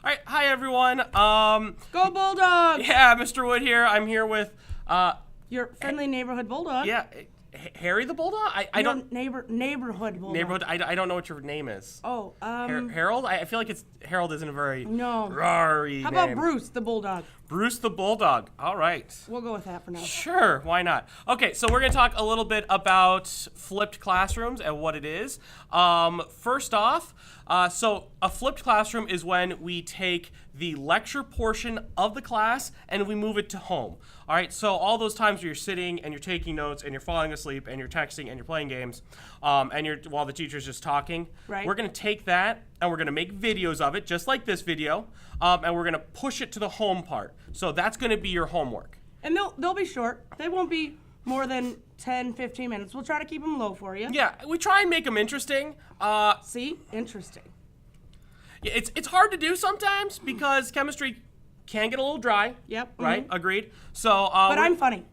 right, hi everyone. Go Bulldogs! Yeah, Mr. Wood here. I'm here with, Your friendly neighborhood bulldog. yeah, Harry the Bulldog. I don't Neighborhood bulldog. neighborhood. I don't know what your name is. Oh, Harold. I feel like Harold isn't a very no. rary How about name. Bruce the bulldog? Bruce the Bulldog. All right. We'll go with that for now. Sure, why not? Okay, so we're going to talk a little bit about flipped classrooms and what it is. First off, so a flipped classroom is when we take the lecture portion of the class and we move it to home. All right, so all those times where you're sitting and you're taking notes and you're falling asleep and you're texting and you're playing games while the teacher's just talking, right. We're going to take that and we're going to make videos of it, just like this video, and we're going to push it to the home part. So that's going to be your homework. And they'll be short. They won't be more than 10, 15 minutes. We'll try to keep them low for you. Yeah, we try and make them interesting. See? Interesting. It's hard to do sometimes because chemistry can get a little dry. Yep. Right? Agreed. So, But I'm funny.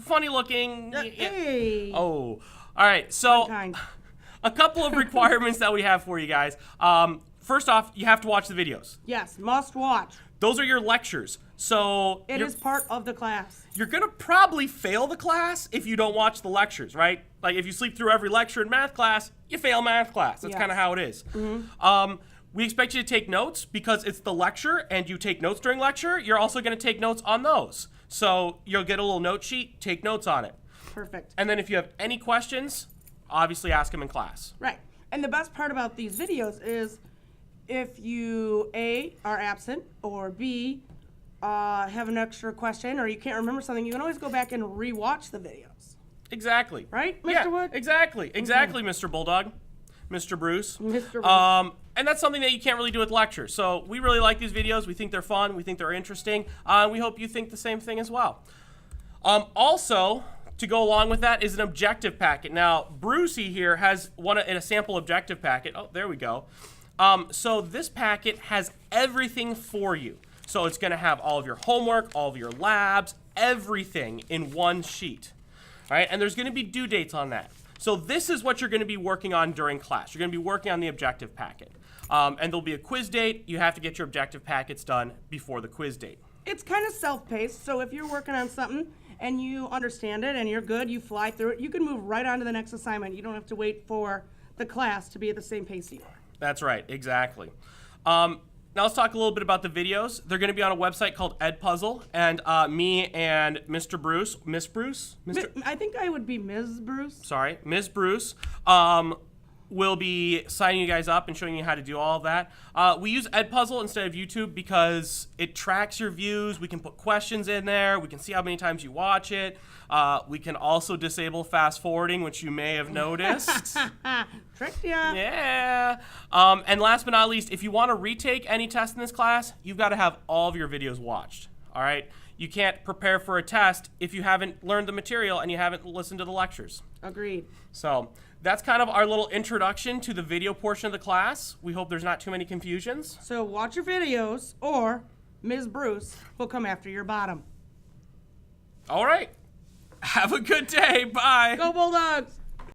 funny looking. Hey. Oh, all right. So, Kind. a couple of requirements that we have for you guys. First off, you have to watch the videos. Yes, must watch. Those are your lectures. So It is part of the class. you're gonna probably fail the class if you don't watch the lectures, right? Like if you sleep through every lecture in math class, you fail math class. That's Yes. kind of how it is. We expect you to take notes because it's the lecture and you take notes during lecture. You're also gonna take notes on those. So you'll get a little note sheet, take notes on it. Perfect. And then if you have any questions, obviously ask them in class. Right. And the best part about these videos is if you, A, are absent, or B, have an extra question, or you can't remember something, you can always go back and rewatch the videos. Exactly. Right, Mr. Yeah, Wood? exactly. Exactly, Mr. Bulldog. Mr. Bruce. Mr. Bruce. And that's something that you can't really do with lectures. So we really like these videos. We think they're fun. We think they're interesting. We hope you think the same thing as well. Also, to go along with that is an objective packet. Now, Brucey here has one in a sample objective packet. Oh, there we go. So this packet has everything for you. So it's going to have all of your homework, all of your labs, everything in one sheet. All right, and there's going to be due dates on that. So this is what you're going to be working on during class. You're going to be working on the objective packet. And there'll be a quiz date. You have to get your objective packets done before the quiz date. It's kind of self-paced, so if you're working on something and you understand it and you're good, you fly through it, you can move right on to the next assignment. You don't have to wait for the class to be at the same pace you are. That's right, exactly. Now let's talk a little bit about the videos. They're going to be on a website called Edpuzzle, and me and Mr. Bruce, Miss Bruce? I think I would be Ms. Bruce. Sorry, Ms. Bruce, will be signing you guys up and showing you how to do all of that. We use Edpuzzle instead of YouTube because it tracks your views. We can put questions in there. We can see how many times you watch it. We can also disable fast forwarding, which you may have noticed. Tricked ya. Yeah. And last but not least, if you want to retake any test in this class, you've got to have all of your videos watched. All right? You can't prepare for a test if you haven't learned the material and you haven't listened to the lectures. Agreed. So that's kind of our little introduction to the video portion of the class. We hope there's not too many confusions. So watch your videos, or Ms. Bruce will come after your bottom. All right. Have a good day. Bye. Go Bulldogs!